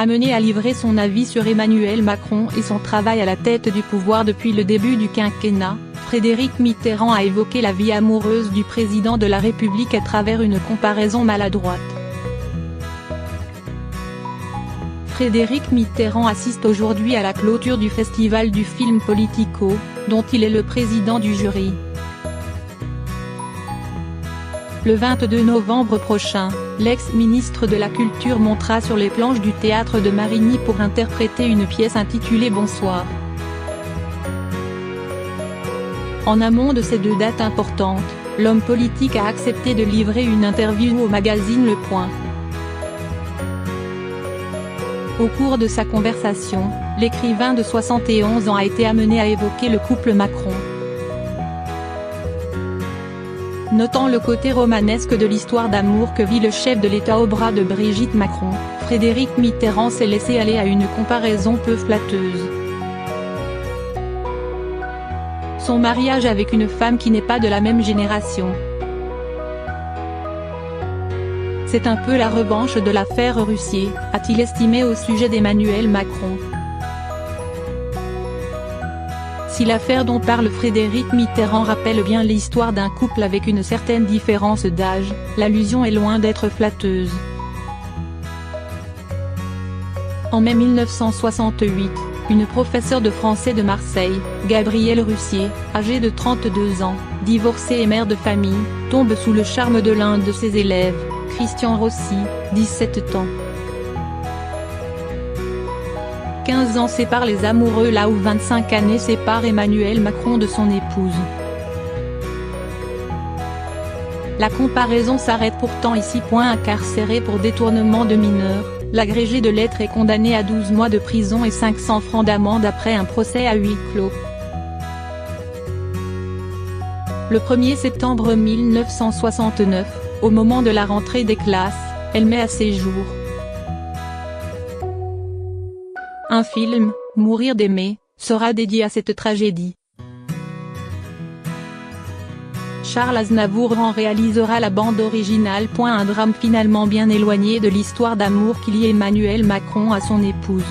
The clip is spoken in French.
amené à livrer son avis sur Emmanuel Macron et son travail à la tête du pouvoir depuis le début du quinquennat, Frédéric Mitterrand a évoqué la vie amoureuse du président de la République à travers une comparaison maladroite. Frédéric Mitterrand assiste aujourd'hui à la clôture du festival du film Politico, dont il est le président du jury. Le 22 novembre prochain, l'ex-ministre de la Culture montera sur les planches du théâtre de Marigny pour interpréter une pièce intitulée Bonsoir. En amont de ces deux dates importantes, l'homme politique a accepté de livrer une interview au magazine Le Point. Au cours de sa conversation, l'écrivain de 71 ans a été amené à évoquer le couple Macron. Notant le côté romanesque de l'histoire d'amour que vit le chef de l'État au bras de Brigitte Macron, Frédéric Mitterrand s'est laissé aller à une comparaison peu flatteuse. Son mariage avec une femme qui n'est pas de la même génération. C'est un peu la revanche de l'affaire Russier, a-t-il estimé au sujet d'Emmanuel Macron. Si l'affaire dont parle Frédéric Mitterrand rappelle bien l'histoire d'un couple avec une certaine différence d'âge, l'allusion est loin d'être flatteuse. En mai 1968, une professeure de français de Marseille, Gabrielle Russier, âgée de 32 ans, divorcée et mère de famille, tombe sous le charme de l'un de ses élèves, Christian Rossi, 17 ans. 15 ans séparent les amoureux là où 25 années séparent Emmanuel Macron de son épouse. La comparaison s'arrête pourtant ici. Incarcéré pour détournement de mineurs, l'agrégé de lettres est condamné à 12 mois de prison et 500 francs d'amende après un procès à huis clos. Le 1er septembre 1969, au moment de la rentrée des classes, elle met à ses jours. Un film, Mourir d'aimer, sera dédié à cette tragédie. Charles Aznavour en réalisera la bande originale. Un drame finalement bien éloigné de l'histoire d'amour qui lie Emmanuel Macron à son épouse.